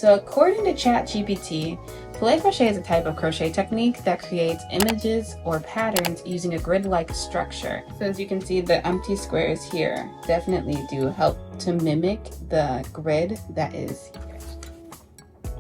So according to ChatGPT, filet crochet is a type of crochet technique that creates images or patterns using a grid-like structure. So as you can see, the empty squares here definitely do help to mimic the grid that is here.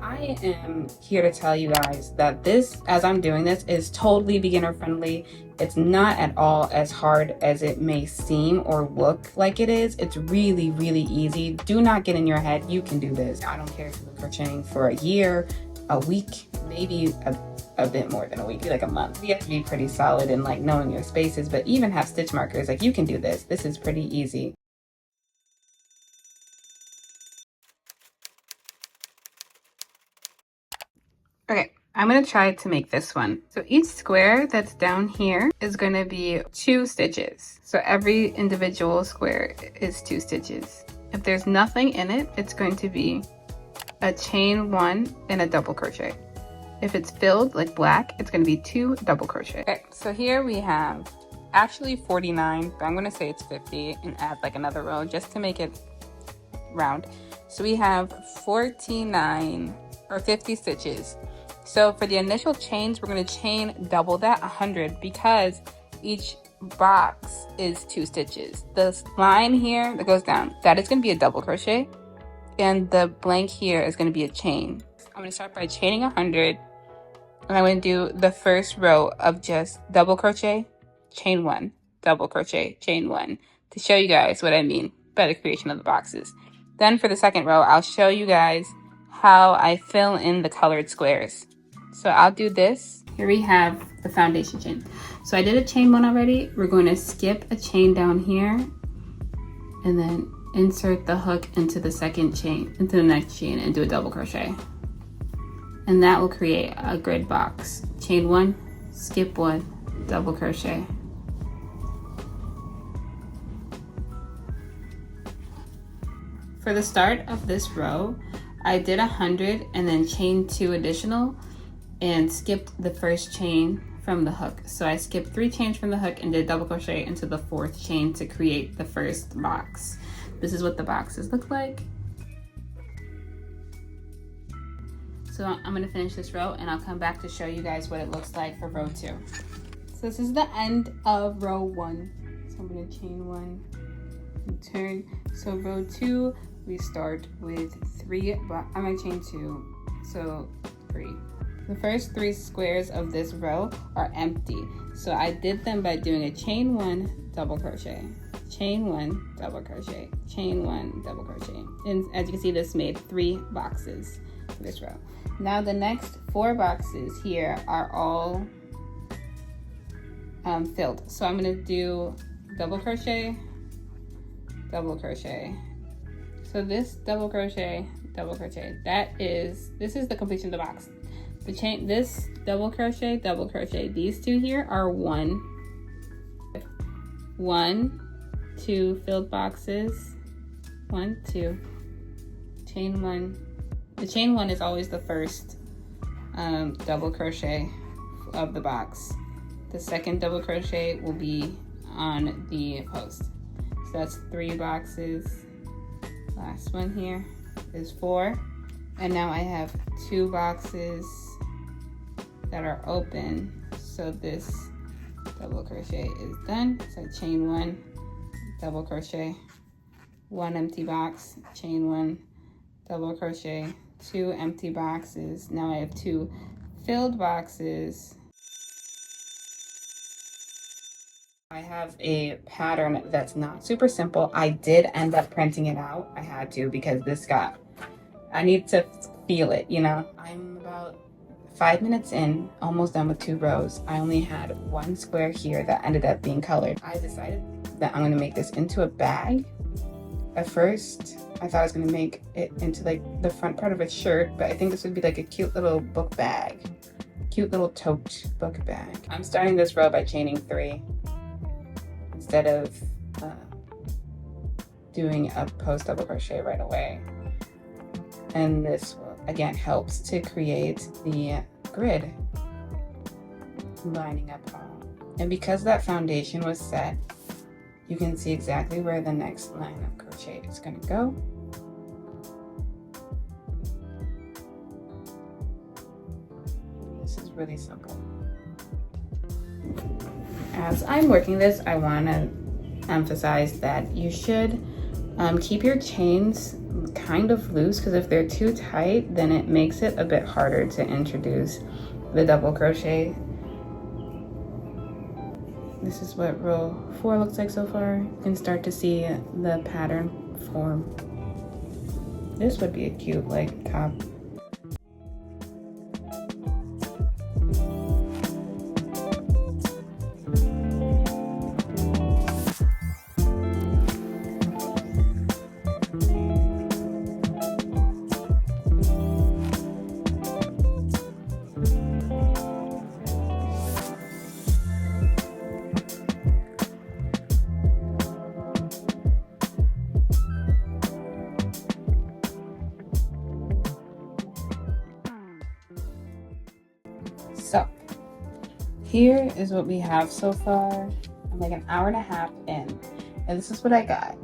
I am here to tell you guys that this, as I'm doing this, is totally beginner friendly. It's not at all as hard as it may seem or look like it is. It's really, really easy. Do not get in your head, you can do this. I don't care if you've been crocheting for a year, a week, maybe a bit more than a week, like a month. You have to be pretty solid in like knowing your spaces, but even have stitch markers, like you can do this. This is pretty easy. Okay, I'm gonna try to make this one. So each square that's down here is gonna be 2 stitches. So every individual square is 2 stitches. If there's nothing in it, it's going to be a chain 1 and a double crochet. If it's filled like black, it's gonna be 2 double crochet. Okay, so here we have actually 49, but I'm gonna say it's 50 and add like another row just to make it round. So we have 49 or 50 stitches. So for the initial chains, we're going to chain double that, 100, because each box is 2 stitches. The line here that goes down, that is going to be a double crochet, and the blank here is going to be a chain. I'm going to start by chaining 100, and I'm going to do the first row of just double crochet, chain 1, double crochet, chain 1, to show you guys what I mean by the creation of the boxes. Then for the second row, I'll show you guys how I fill in the colored squares. So I'll do this. Here we have the foundation chain. So I did a chain 1 already. We're going to skip a chain down here and then insert the hook into the second chain, into the next chain, and do a double crochet. And that will create a grid box. Chain 1, skip 1, double crochet. For the start of this row, I did 100 and then chained 2 additional and skipped the first chain from the hook. So I skipped 3 chains from the hook and did double crochet into the 4th chain to create the first box. This is what the boxes look like. So I'm gonna finish this row and I'll come back to show you guys what it looks like for row 2. So this is the end of row 1. So I'm gonna chain 1 and turn. So row 2, we start with 3, but I'm gonna chain 2, so 3. The first 3 squares of this row are empty. So I did them by doing a chain 1, double crochet, chain 1, double crochet, chain 1, double crochet. And as you can see, this made 3 boxes for this row. Now the next 4 boxes here are all filled. So I'm gonna do double crochet, double crochet. So this double crochet, this is the completion of the box. The chain, this double crochet, these 2 here are 1, 2 filled boxes, 1, 2, chain 1. The chain 1 is always the first double crochet of the box. The second double crochet will be on the post. So that's 3 boxes. Last one here is 4. And now I have 2 boxes that are open. So this double crochet is done. So chain 1, double crochet, 1 empty box, chain 1, double crochet, 2 empty boxes. Now I have 2 filled boxes. I have a pattern that's not super simple. I did end up printing it out. I had to because I need to feel it, you know? I'm about 5 minutes in, almost done with 2 rows. I only had 1 square here that ended up being colored. I decided that I'm gonna make this into a bag. At first, I thought I was gonna make it into like the front part of a shirt, but I think this would be like a cute little book bag. Cute little tote book bag. I'm starting this row by chaining 3 instead of doing a post double crochet right away. And this, again, helps to create the grid lining up all. And because that foundation was set, you can see exactly where the next line of crochet is going to go. really simple. As I'm working this, I want to emphasize that you should keep your chains kind of loose, because if they're too tight, then it makes it a bit harder to introduce the double crochet. This is what row 4 looks like so far. You can start to see the pattern form. This would be a cute like top. So here is what we have so far. I'm like an hour and a half in, and this is what I got.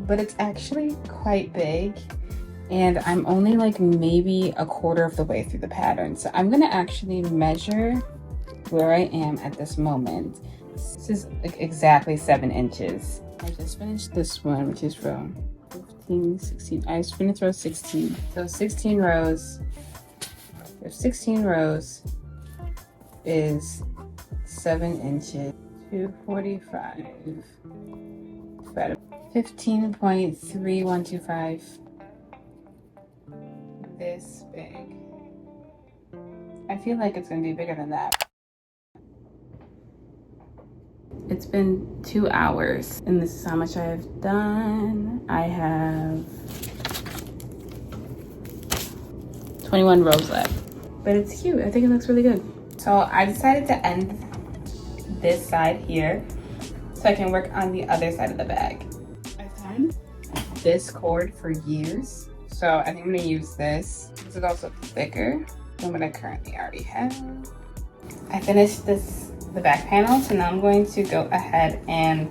But it's actually quite big, and I'm only like maybe a quarter of the way through the pattern. So I'm gonna actually measure where I am at this moment. This is like exactly 7 inches. I just finished this one, which is row 15, 16. I just finished row 16. So 16 rows. There's 16 rows. Is 7 inches, 245, 15.3125, this big. I feel like it's gonna be bigger than that. It's been 2 hours, and this is how much I have done. I have 21 rows left, but it's cute. I think it looks really good. So I decided to end this side here so I can work on the other side of the bag. I've had this cord for years, so I think I'm gonna use this. This is also thicker than what I currently already have. I finished the back panel, so now I'm going to go ahead and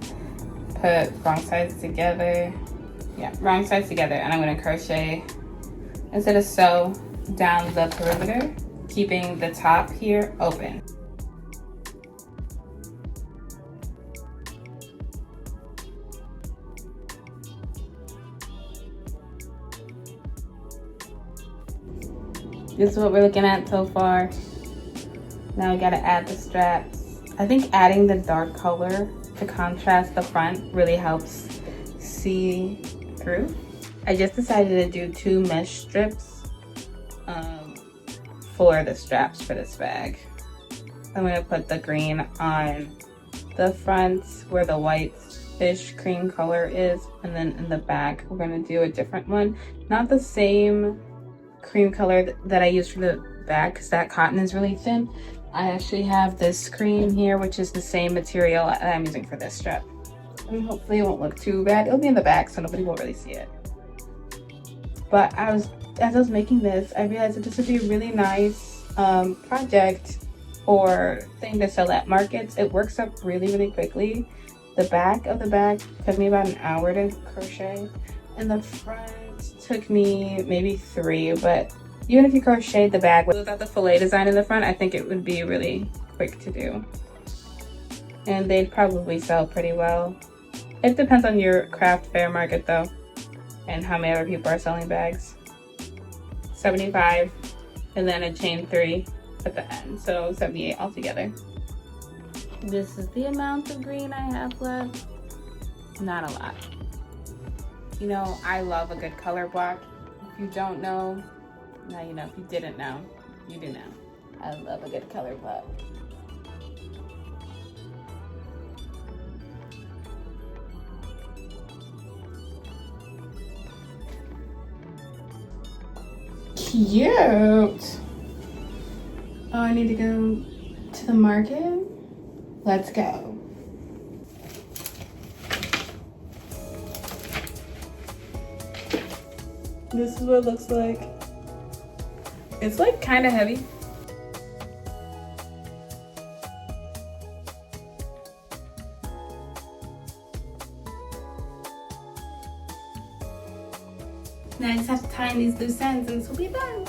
put wrong sides together. Yeah, wrong sides together, and I'm gonna crochet instead of sew down the perimeter, keeping the top here open. This is what we're looking at so far. Now we gotta add the straps. I think adding the dark color to contrast the front really helps see through. I just decided to do 2 mesh strips for the straps for this bag. I'm gonna put the green on the front where the white fish cream color is, and then in the back we're gonna do a different one. Not the same cream color that I used for the back, because that cotton is really thin. I actually have this cream here, which is the same material that I'm using for this strap. And hopefully it won't look too bad. It'll be in the back, so nobody will really see it. But as I was making this, I realized that this would be a really nice project or thing to sell at markets. It works up really, really quickly. The back of the bag took me about an hour to crochet, and the front took me maybe 3, but even if you crocheted the bag without the filet design in the front, I think it would be really quick to do. And they'd probably sell pretty well. It depends on your craft fair market though, and how many other people are selling bags. 75, and then a chain 3 at the end, so 78 altogether. This is the amount of green I have left. Not a lot. You know, I love a good color block. If you don't know, now you know. If you didn't know, you do now. I love a good color block. Cute. Oh, I need to go to the market. Let's go. This is what it looks like. It's like kind of heavy. Now I just have to tie in these loose ends and this will be done.